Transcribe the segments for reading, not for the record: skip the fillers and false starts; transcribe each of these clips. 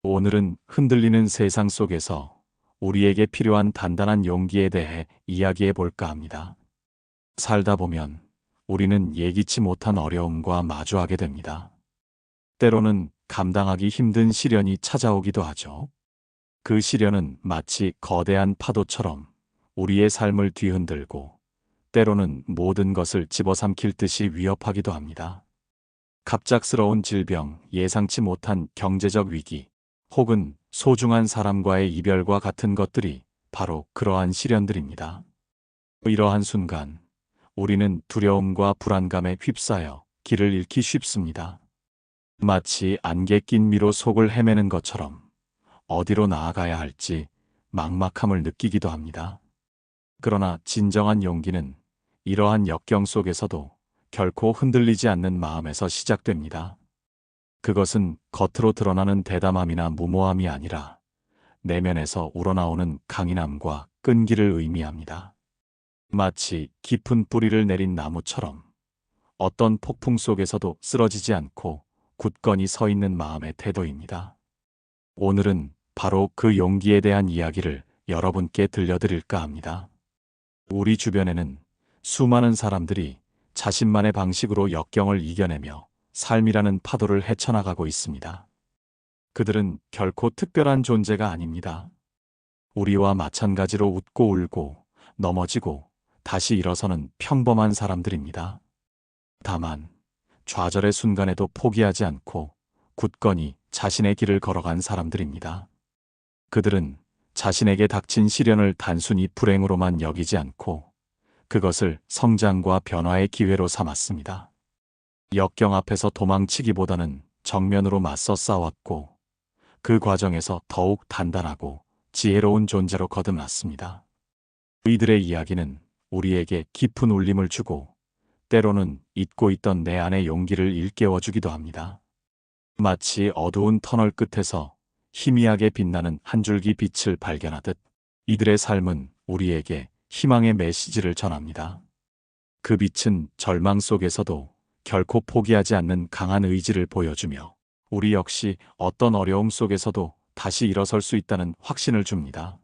오늘은 흔들리는 세상 속에서 우리에게 필요한 단단한 용기에 대해 이야기해 볼까 합니다. 살다 보면 우리는 예기치 못한 어려움과 마주하게 됩니다. 때로는 감당하기 힘든 시련이 찾아오기도 하죠. 그 시련은 마치 거대한 파도처럼 우리의 삶을 뒤흔들고 때로는 모든 것을 집어삼킬 듯이 위협하기도 합니다. 갑작스러운 질병, 예상치 못한 경제적 위기, 혹은 소중한 사람과의 이별과 같은 것들이 바로 그러한 시련들입니다. 이러한 순간, 우리는 두려움과 불안감에 휩싸여 길을 잃기 쉽습니다. 마치 안개 낀 미로 속을 헤매는 것처럼 어디로 나아가야 할지 막막함을 느끼기도 합니다. 그러나 진정한 용기는 이러한 역경 속에서도 결코 흔들리지 않는 마음에서 시작됩니다. 그것은 겉으로 드러나는 대담함이나 무모함이 아니라 내면에서 우러나오는 강인함과 끈기를 의미합니다. 마치 깊은 뿌리를 내린 나무처럼 어떤 폭풍 속에서도 쓰러지지 않고 굳건히 서 있는 마음의 태도입니다. 오늘은 바로 그 용기에 대한 이야기를 여러분께 들려드릴까 합니다. 우리 주변에는 수많은 사람들이 자신만의 방식으로 역경을 이겨내며 삶이라는 파도를 헤쳐나가고 있습니다. 그들은 결코 특별한 존재가 아닙니다. 우리와 마찬가지로 웃고 울고 넘어지고 다시 일어서는 평범한 사람들입니다. 다만 좌절의 순간에도 포기하지 않고 굳건히 자신의 길을 걸어간 사람들입니다. 그들은 자신에게 닥친 시련을 단순히 불행으로만 여기지 않고 그것을 성장과 변화의 기회로 삼았습니다. 역경 앞에서 도망치기보다는 정면으로 맞서 싸웠고 그 과정에서 더욱 단단하고 지혜로운 존재로 거듭났습니다. 이들의 이야기는 우리에게 깊은 울림을 주고 때로는 잊고 있던 내 안의 용기를 일깨워주기도 합니다. 마치 어두운 터널 끝에서 희미하게 빛나는 한 줄기 빛을 발견하듯 이들의 삶은 우리에게 희망의 메시지를 전합니다. 그 빛은 절망 속에서도 결코 포기하지 않는 강한 의지를 보여주며 우리 역시 어떤 어려움 속에서도 다시 일어설 수 있다는 확신을 줍니다.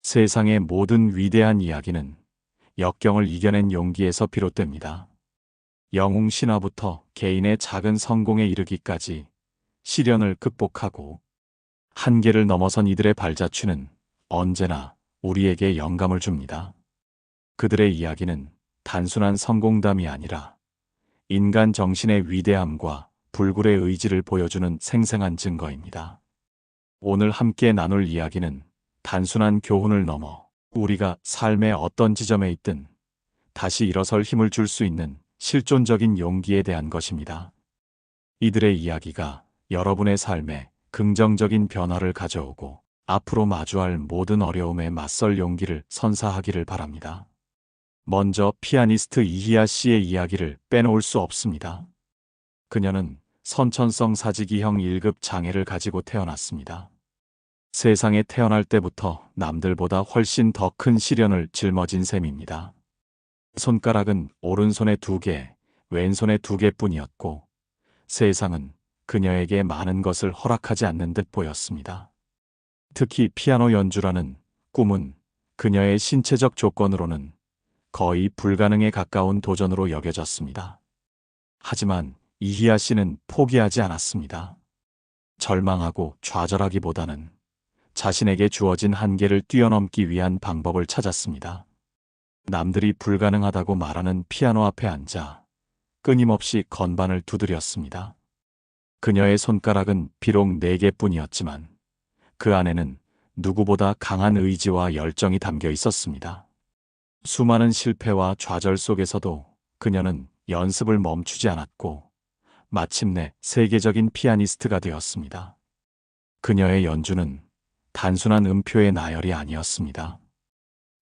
세상의 모든 위대한 이야기는 역경을 이겨낸 용기에서 비롯됩니다. 영웅 신화부터 개인의 작은 성공에 이르기까지 시련을 극복하고 한계를 넘어선 이들의 발자취는 언제나 우리에게 영감을 줍니다. 그들의 이야기는 단순한 성공담이 아니라 인간 정신의 위대함과 불굴의 의지를 보여주는 생생한 증거입니다. 오늘 함께 나눌 이야기는 단순한 교훈을 넘어 우리가 삶의 어떤 지점에 있든 다시 일어설 힘을 줄 수 있는 실존적인 용기에 대한 것입니다. 이들의 이야기가 여러분의 삶에 긍정적인 변화를 가져오고 앞으로 마주할 모든 어려움에 맞설 용기를 선사하기를 바랍니다. 먼저 피아니스트 이희아 씨의 이야기를 빼놓을 수 없습니다. 그녀는 선천성 사지기형 1급 장애를 가지고 태어났습니다. 세상에 태어날 때부터 남들보다 훨씬 더 큰 시련을 짊어진 셈입니다. 손가락은 오른손에 2개, 왼손에 2개뿐이었고 세상은 그녀에게 많은 것을 허락하지 않는 듯 보였습니다. 특히 피아노 연주라는 꿈은 그녀의 신체적 조건으로는 거의 불가능에 가까운 도전으로 여겨졌습니다. 하지만 이희아 씨는 포기하지 않았습니다. 절망하고 좌절하기보다는 자신에게 주어진 한계를 뛰어넘기 위한 방법을 찾았습니다. 남들이 불가능하다고 말하는 피아노 앞에 앉아 끊임없이 건반을 두드렸습니다. 그녀의 손가락은 비록 4개뿐이었지만 그 안에는 누구보다 강한 의지와 열정이 담겨 있었습니다. 수많은 실패와 좌절 속에서도 그녀는 연습을 멈추지 않았고 마침내 세계적인 피아니스트가 되었습니다. 그녀의 연주는 단순한 음표의 나열이 아니었습니다.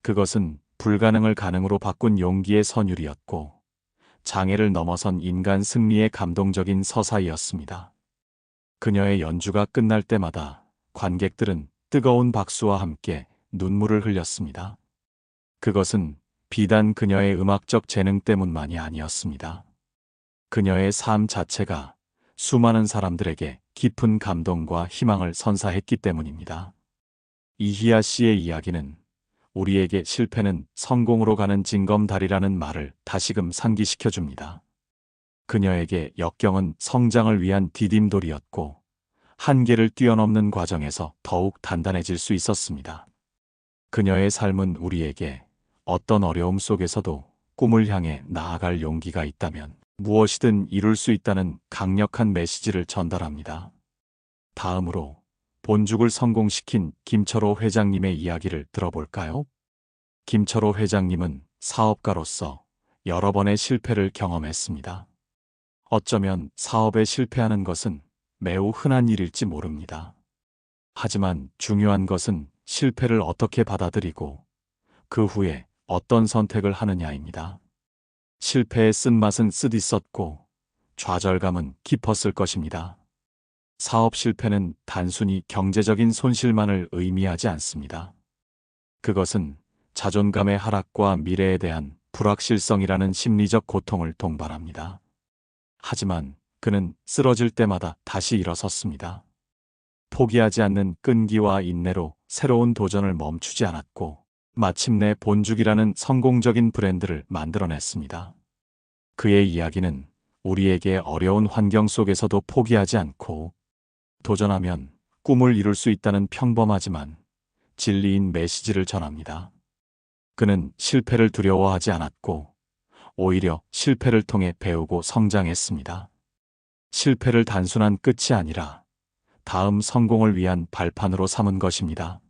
그것은 불가능을 가능으로 바꾼 용기의 선율이었고 장애를 넘어선 인간 승리의 감동적인 서사이었습니다. 그녀의 연주가 끝날 때마다 관객들은 뜨거운 박수와 함께 눈물을 흘렸습니다. 그것은 비단 그녀의 음악적 재능 때문만이 아니었습니다. 그녀의 삶 자체가 수많은 사람들에게 깊은 감동과 희망을 선사했기 때문입니다. 이희아 씨의 이야기는 우리에게 실패는 성공으로 가는 징검다리라는 말을 다시금 상기시켜 줍니다. 그녀에게 역경은 성장을 위한 디딤돌이었고 한계를 뛰어넘는 과정에서 더욱 단단해질 수 있었습니다. 그녀의 삶은 우리에게 어떤 어려움 속에서도 꿈을 향해 나아갈 용기가 있다면 무엇이든 이룰 수 있다는 강력한 메시지를 전달합니다. 다음으로 본죽을 성공시킨 김철호 회장님의 이야기를 들어볼까요? 김철호 회장님은 사업가로서 여러 번의 실패를 경험했습니다. 어쩌면 사업에 실패하는 것은 매우 흔한 일일지 모릅니다. 하지만 중요한 것은 실패를 어떻게 받아들이고 그 후에 어떤 선택을 하느냐입니다. 실패의 쓴맛은 쓰디썼고 좌절감은 깊었을 것입니다. 사업 실패는 단순히 경제적인 손실만을 의미하지 않습니다. 그것은 자존감의 하락과 미래에 대한 불확실성이라는 심리적 고통을 동반합니다. 하지만 그는 쓰러질 때마다 다시 일어섰습니다. 포기하지 않는 끈기와 인내로 새로운 도전을 멈추지 않았고 마침내 본죽이라는 성공적인 브랜드를 만들어냈습니다. 그의 이야기는 우리에게 어려운 환경 속에서도 포기하지 않고 도전하면 꿈을 이룰 수 있다는 평범하지만 진리인 메시지를 전합니다. 그는 실패를 두려워하지 않았고 오히려 실패를 통해 배우고 성장했습니다. 실패를 단순한 끝이 아니라 다음 성공을 위한 발판으로 삼은 것입니다.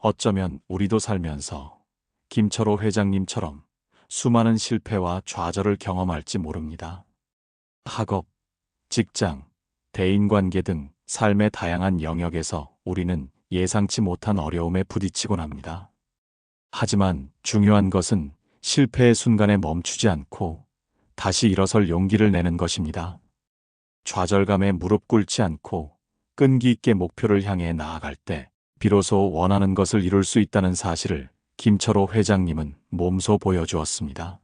어쩌면 우리도 살면서 김철호 회장님처럼 수많은 실패와 좌절을 경험할지 모릅니다. 학업, 직장, 대인관계 등 삶의 다양한 영역에서 우리는 예상치 못한 어려움에 부딪히곤 합니다. 하지만 중요한 것은 실패의 순간에 멈추지 않고 다시 일어설 용기를 내는 것입니다. 좌절감에 무릎 꿇지 않고 끈기 있게 목표를 향해 나아갈 때 비로소 원하는 것을 이룰 수 있다는 사실을 김철호 회장님은 몸소 보여주었습니다.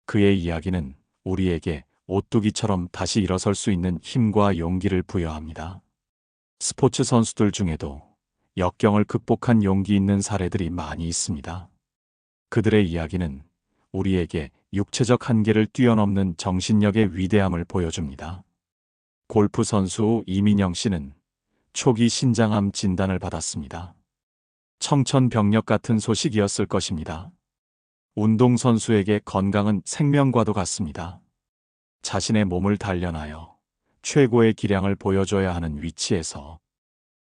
그의 이야기는 우리에게 오뚜기처럼 다시 일어설 수 있는 힘과 용기를 부여합니다. 스포츠 선수들 중에도 역경을 극복한 용기 있는 사례들이 많이 있습니다. 그들의 이야기는 우리에게 육체적 한계를 뛰어넘는 정신력의 위대함을 보여줍니다. 골프 선수 이민영 씨는 초기 신장암 진단을 받았습니다. 청천벽력 같은 소식이었을 것입니다. 운동선수에게 건강은 생명과도 같습니다. 자신의 몸을 단련하여 최고의 기량을 보여줘야 하는 위치에서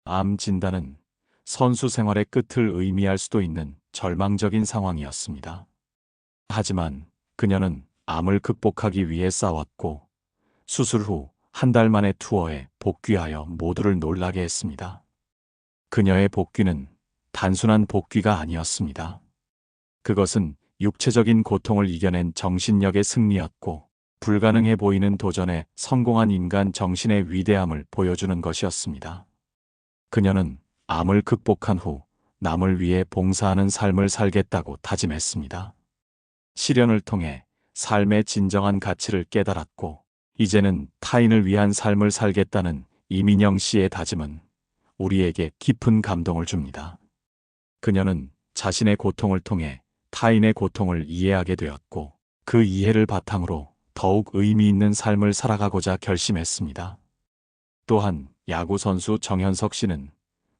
암 진단은 선수 생활의 끝을 의미할 수도 있는 절망적인 상황이었습니다. 하지만 그녀는 암을 극복하기 위해 싸웠고 수술 후 한 달 만에 투어에 복귀하여 모두를 놀라게 했습니다. 그녀의 복귀는 단순한 복귀가 아니었습니다. 그것은 육체적인 고통을 이겨낸 정신력의 승리였고 불가능해 보이는 도전에 성공한 인간 정신의 위대함을 보여주는 것이었습니다. 그녀는 암을 극복한 후 남을 위해 봉사하는 삶을 살겠다고 다짐했습니다. 시련을 통해 삶의 진정한 가치를 깨달았고 이제는 타인을 위한 삶을 살겠다는 이민영 씨의 다짐은 우리에게 깊은 감동을 줍니다. 그녀는 자신의 고통을 통해 타인의 고통을 이해하게 되었고 그 이해를 바탕으로 더욱 의미 있는 삶을 살아가고자 결심했습니다. 또한 야구선수 정현석 씨는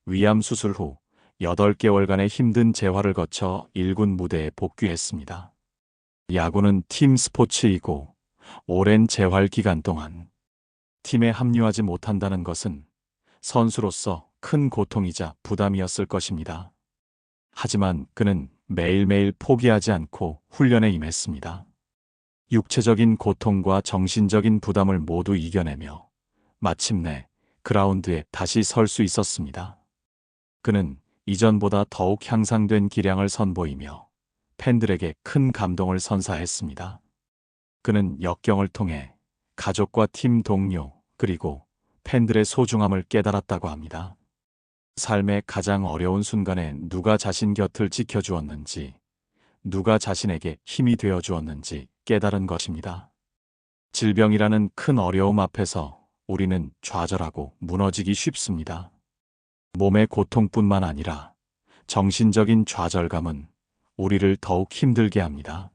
위암 수술 후 8개월간의 힘든 재활을 거쳐 1군 무대에 복귀했습니다. 야구는 팀 스포츠이고 오랜 재활 기간 동안 팀에 합류하지 못한다는 것은 선수로서 큰 고통이자 부담이었을 것입니다. 하지만 그는 매일매일 포기하지 않고 훈련에 임했습니다. 육체적인 고통과 정신적인 부담을 모두 이겨내며 마침내 그라운드에 다시 설 수 있었습니다. 그는 이전보다 더욱 향상된 기량을 선보이며 팬들에게 큰 감동을 선사했습니다. 그는 역경을 통해 가족과 팀 동료 그리고 팬들의 소중함을 깨달았다고 합니다. 삶의 가장 어려운 순간에 누가 자신 곁을 지켜주었는지, 누가 자신에게 힘이 되어주었는지 깨달은 것입니다. 질병이라는 큰 어려움 앞에서 우리는 좌절하고 무너지기 쉽습니다. 몸의 고통뿐만 아니라 정신적인 좌절감은 우리를 더욱 힘들게 합니다.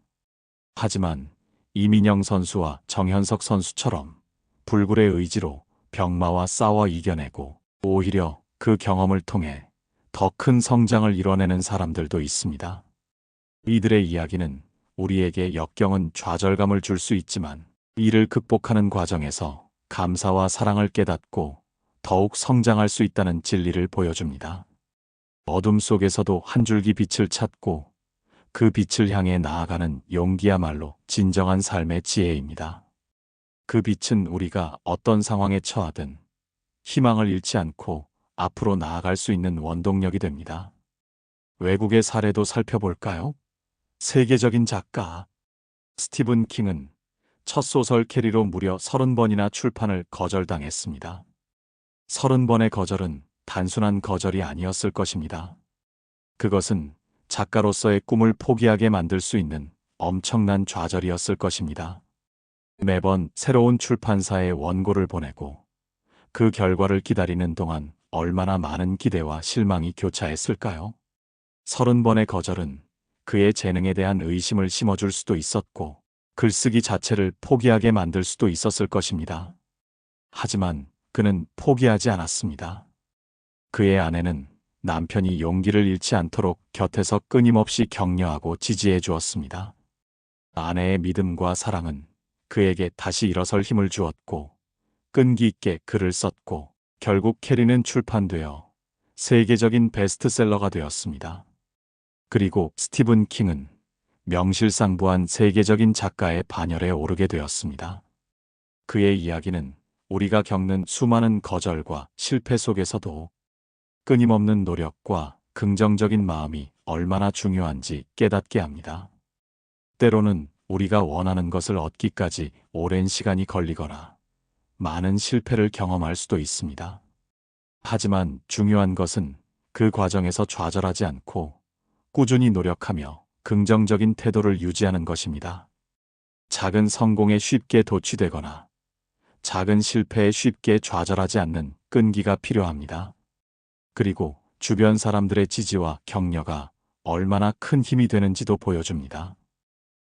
하지만 이민영 선수와 정현석 선수처럼 불굴의 의지로 병마와 싸워 이겨내고 오히려 그 경험을 통해 더 큰 성장을 이뤄내는 사람들도 있습니다. 이들의 이야기는 우리에게 역경은 좌절감을 줄 수 있지만 이를 극복하는 과정에서 감사와 사랑을 깨닫고 더욱 성장할 수 있다는 진리를 보여줍니다. 어둠 속에서도 한 줄기 빛을 찾고 그 빛을 향해 나아가는 용기야말로 진정한 삶의 지혜입니다. 그 빛은 우리가 어떤 상황에 처하든 희망을 잃지 않고 앞으로 나아갈 수 있는 원동력이 됩니다. 외국의 사례도 살펴볼까요? 세계적인 작가 스티븐 킹은 첫 소설 캐리로 무려 30번이나 출판을 거절당했습니다. 30번의 거절은 단순한 거절이 아니었을 것입니다. 그것은 작가로서의 꿈을 포기하게 만들 수 있는 엄청난 좌절이었을 것입니다. 매번 새로운 출판사에 원고를 보내고 그 결과를 기다리는 동안 얼마나 많은 기대와 실망이 교차했을까요? 30번의 거절은 그의 재능에 대한 의심을 심어줄 수도 있었고 글쓰기 자체를 포기하게 만들 수도 있었을 것입니다. 하지만 그는 포기하지 않았습니다. 그의 아내는 남편이 용기를 잃지 않도록 곁에서 끊임없이 격려하고 지지해 주었습니다. 아내의 믿음과 사랑은 그에게 다시 일어설 힘을 주었고 끈기 있게 글을 썼고 결국 캐리는 출판되어 세계적인 베스트셀러가 되었습니다. 그리고 스티븐 킹은 명실상부한 세계적인 작가의 반열에 오르게 되었습니다. 그의 이야기는 우리가 겪는 수많은 거절과 실패 속에서도 끊임없는 노력과 긍정적인 마음이 얼마나 중요한지 깨닫게 합니다. 때로는 우리가 원하는 것을 얻기까지 오랜 시간이 걸리거나 많은 실패를 경험할 수도 있습니다. 하지만 중요한 것은 그 과정에서 좌절하지 않고 꾸준히 노력하며 긍정적인 태도를 유지하는 것입니다. 작은 성공에 쉽게 도취되거나 작은 실패에 쉽게 좌절하지 않는 끈기가 필요합니다. 그리고 주변 사람들의 지지와 격려가 얼마나 큰 힘이 되는지도 보여줍니다.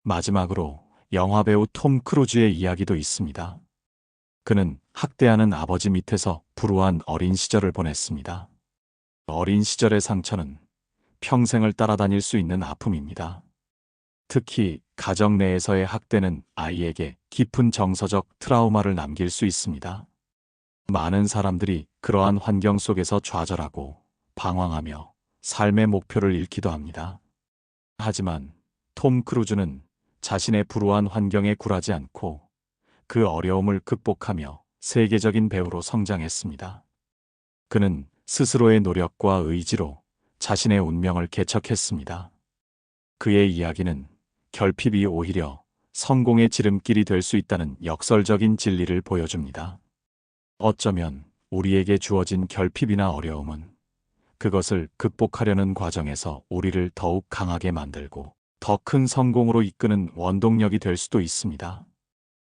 마지막으로 영화배우 톰 크루즈의 이야기도 있습니다. 그는 학대하는 아버지 밑에서 불우한 어린 시절을 보냈습니다. 어린 시절의 상처는 평생을 따라다닐 수 있는 아픔입니다. 특히 가정 내에서의 학대는 아이에게 깊은 정서적 트라우마를 남길 수 있습니다. 많은 사람들이 그러한 환경 속에서 좌절하고 방황하며 삶의 목표를 잃기도 합니다. 하지만 톰 크루즈는 자신의 불우한 환경에 굴하지 않고 그 어려움을 극복하며 세계적인 배우로 성장했습니다. 그는 스스로의 노력과 의지로 자신의 운명을 개척했습니다. 그의 이야기는 결핍이 오히려 성공의 지름길이 될 수 있다는 역설적인 진리를 보여줍니다. 어쩌면 우리에게 주어진 결핍이나 어려움은 그것을 극복하려는 과정에서 우리를 더욱 강하게 만들고 더 큰 성공으로 이끄는 원동력이 될 수도 있습니다.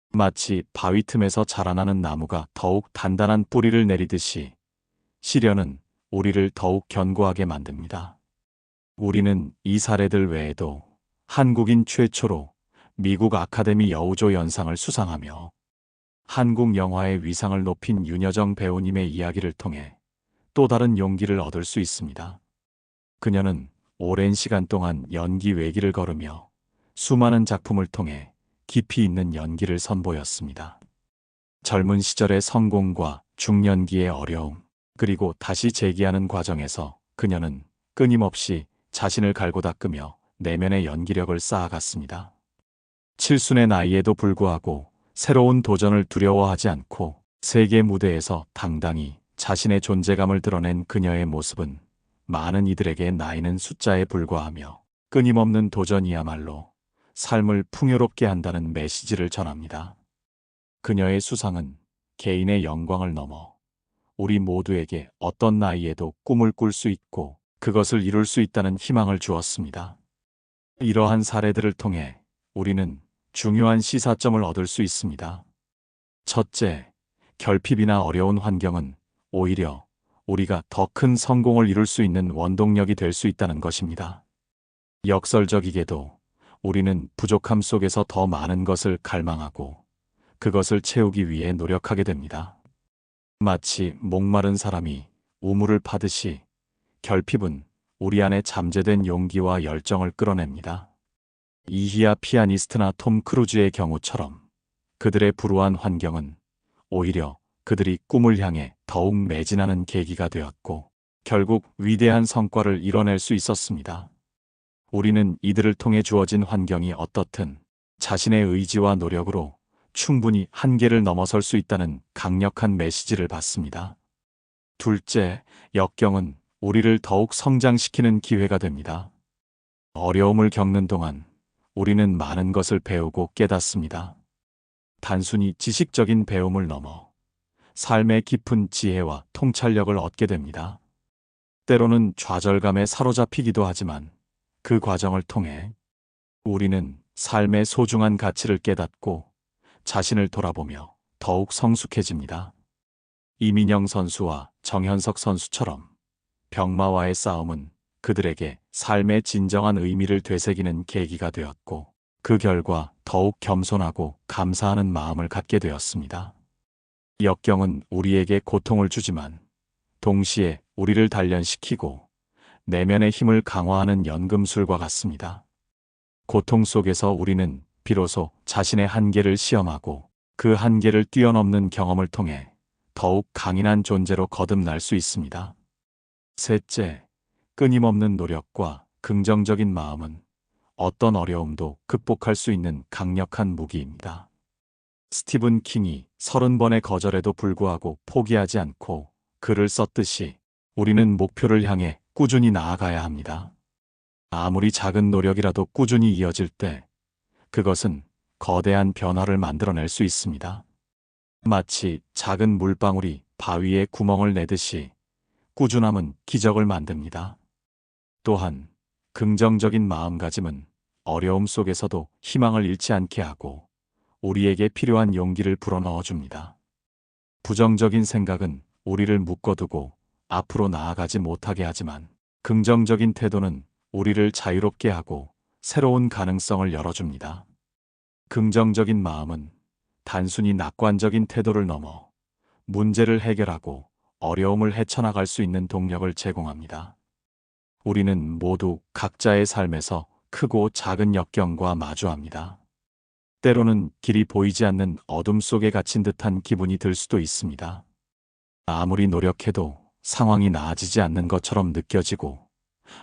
마치 바위 틈에서 자라나는 나무가 더욱 단단한 뿌리를 내리듯이 시련은 우리를 더욱 견고하게 만듭니다. 우리는 이 사례들 외에도 한국인 최초로 미국 아카데미 여우조 연상을 수상하며 한국 영화의 위상을 높인 윤여정 배우님의 이야기를 통해 또 다른 용기를 얻을 수 있습니다. 그녀는 오랜 시간 동안 연기 외길을 걸으며 수많은 작품을 통해 깊이 있는 연기를 선보였습니다. 젊은 시절의 성공과 중년기의 어려움, 그리고 다시 재기하는 과정에서 그녀는 끊임없이 자신을 갈고 닦으며 내면의 연기력을 쌓아갔습니다. 칠순의 나이에도 불구하고 새로운 도전을 두려워하지 않고 세계 무대에서 당당히 자신의 존재감을 드러낸 그녀의 모습은 많은 이들에게 나이는 숫자에 불과하며 끊임없는 도전이야말로 삶을 풍요롭게 한다는 메시지를 전합니다. 그녀의 수상은 개인의 영광을 넘어 우리 모두에게 어떤 나이에도 꿈을 꿀 수 있고 그것을 이룰 수 있다는 희망을 주었습니다. 이러한 사례들을 통해 우리는 중요한 시사점을 얻을 수 있습니다. 첫째, 결핍이나 어려운 환경은 오히려 우리가 더 큰 성공을 이룰 수 있는 원동력이 될 수 있다는 것입니다. 역설적이게도 우리는 부족함 속에서 더 많은 것을 갈망하고 그것을 채우기 위해 노력하게 됩니다. 마치 목마른 사람이 우물을 파듯이 결핍은 우리 안에 잠재된 용기와 열정을 끌어냅니다. 이희야 피아니스트나 톰 크루즈의 경우처럼 그들의 불우한 환경은 오히려 그들이 꿈을 향해 더욱 매진하는 계기가 되었고 결국 위대한 성과를 이뤄낼 수 있었습니다. 우리는 이들을 통해 주어진 환경이 어떻든 자신의 의지와 노력으로 충분히 한계를 넘어설 수 있다는 강력한 메시지를 받습니다. 둘째, 역경은 우리를 더욱 성장시키는 기회가 됩니다. 어려움을 겪는 동안 우리는 많은 것을 배우고 깨닫습니다. 단순히 지식적인 배움을 넘어 삶의 깊은 지혜와 통찰력을 얻게 됩니다. 때로는 좌절감에 사로잡히기도 하지만 그 과정을 통해 우리는 삶의 소중한 가치를 깨닫고 자신을 돌아보며 더욱 성숙해집니다. 이민영 선수와 정현석 선수처럼 병마와의 싸움은 그들에게 삶의 진정한 의미를 되새기는 계기가 되었고 그 결과 더욱 겸손하고 감사하는 마음을 갖게 되었습니다. 역경은 우리에게 고통을 주지만 동시에 우리를 단련시키고 내면의 힘을 강화하는 연금술과 같습니다. 고통 속에서 우리는 비로소 자신의 한계를 시험하고 그 한계를 뛰어넘는 경험을 통해 더욱 강인한 존재로 거듭날 수 있습니다. 셋째, 끊임없는 노력과 긍정적인 마음은 어떤 어려움도 극복할 수 있는 강력한 무기입니다. 스티븐 킹이 30번의 거절에도 불구하고 포기하지 않고 글을 썼듯이 우리는 목표를 향해 꾸준히 나아가야 합니다. 아무리 작은 노력이라도 꾸준히 이어질 때 그것은 거대한 변화를 만들어낼 수 있습니다. 마치 작은 물방울이 바위에 구멍을 내듯이 꾸준함은 기적을 만듭니다. 또한 긍정적인 마음가짐은 어려움 속에서도 희망을 잃지 않게 하고 우리에게 필요한 용기를 불어넣어 줍니다. 부정적인 생각은 우리를 묶어두고 앞으로 나아가지 못하게 하지만 긍정적인 태도는 우리를 자유롭게 하고 새로운 가능성을 열어줍니다. 긍정적인 마음은 단순히 낙관적인 태도를 넘어 문제를 해결하고 어려움을 헤쳐나갈 수 있는 동력을 제공합니다. 우리는 모두 각자의 삶에서 크고 작은 역경과 마주합니다. 때로는 길이 보이지 않는 어둠 속에 갇힌 듯한 기분이 들 수도 있습니다. 아무리 노력해도 상황이 나아지지 않는 것처럼 느껴지고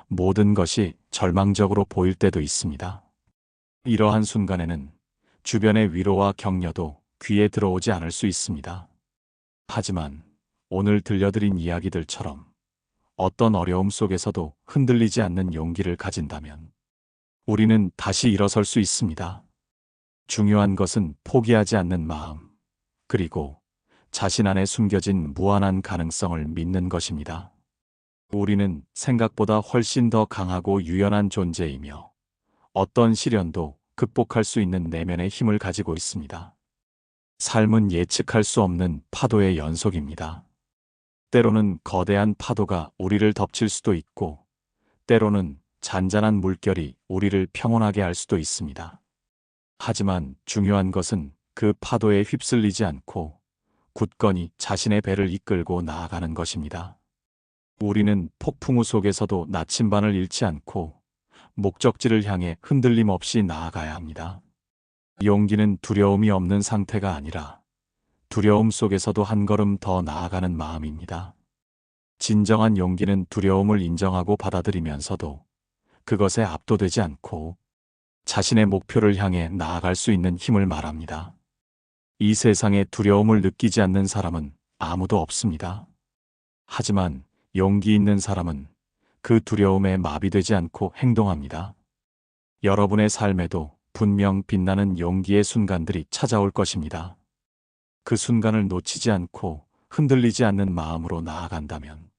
모든 것이 절망적으로 보일 때도 있습니다. 이러한 순간에는 주변의 위로와 격려도 귀에 들어오지 않을 수 있습니다. 하지만 오늘 들려드린 이야기들처럼 어떤 어려움 속에서도 흔들리지 않는 용기를 가진다면 우리는 다시 일어설 수 있습니다. 중요한 것은 포기하지 않는 마음, 그리고 자신 안에 숨겨진 무한한 가능성을 믿는 것입니다. 우리는 생각보다 훨씬 더 강하고 유연한 존재이며 어떤 시련도 극복할 수 있는 내면의 힘을 가지고 있습니다. 삶은 예측할 수 없는 파도의 연속입니다. 때로는 거대한 파도가 우리를 덮칠 수도 있고, 때로는 잔잔한 물결이 우리를 평온하게 할 수도 있습니다. 하지만 중요한 것은 그 파도에 휩쓸리지 않고 굳건히 자신의 배를 이끌고 나아가는 것입니다. 우리는 폭풍우 속에서도 나침반을 잃지 않고 목적지를 향해 흔들림 없이 나아가야 합니다. 용기는 두려움이 없는 상태가 아니라 두려움 속에서도 한 걸음 더 나아가는 마음입니다. 진정한 용기는 두려움을 인정하고 받아들이면서도 그것에 압도되지 않고 자신의 목표를 향해 나아갈 수 있는 힘을 말합니다. 이 세상에 두려움을 느끼지 않는 사람은 아무도 없습니다. 하지만 용기 있는 사람은 그 두려움에 마비되지 않고 행동합니다. 여러분의 삶에도 분명 빛나는 용기의 순간들이 찾아올 것입니다. 그 순간을 놓치지 않고 흔들리지 않는 마음으로 나아간다면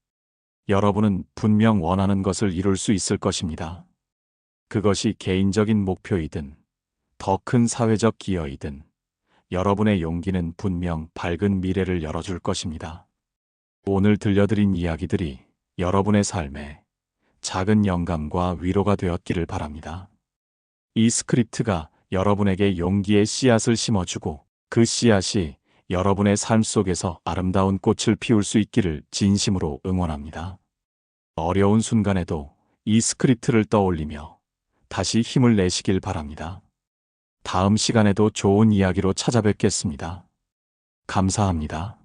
여러분은 분명 원하는 것을 이룰 수 있을 것입니다. 그것이 개인적인 목표이든 더 큰 사회적 기여이든 여러분의 용기는 분명 밝은 미래를 열어줄 것입니다. 오늘 들려드린 이야기들이 여러분의 삶에 작은 영감과 위로가 되었기를 바랍니다. 이 스크립트가 여러분에게 용기의 씨앗을 심어주고 그 씨앗이 여러분의 삶 속에서 아름다운 꽃을 피울 수 있기를 진심으로 응원합니다. 어려운 순간에도 이 스크립트를 떠올리며 다시 힘을 내시길 바랍니다. 다음 시간에도 좋은 이야기로 찾아뵙겠습니다. 감사합니다.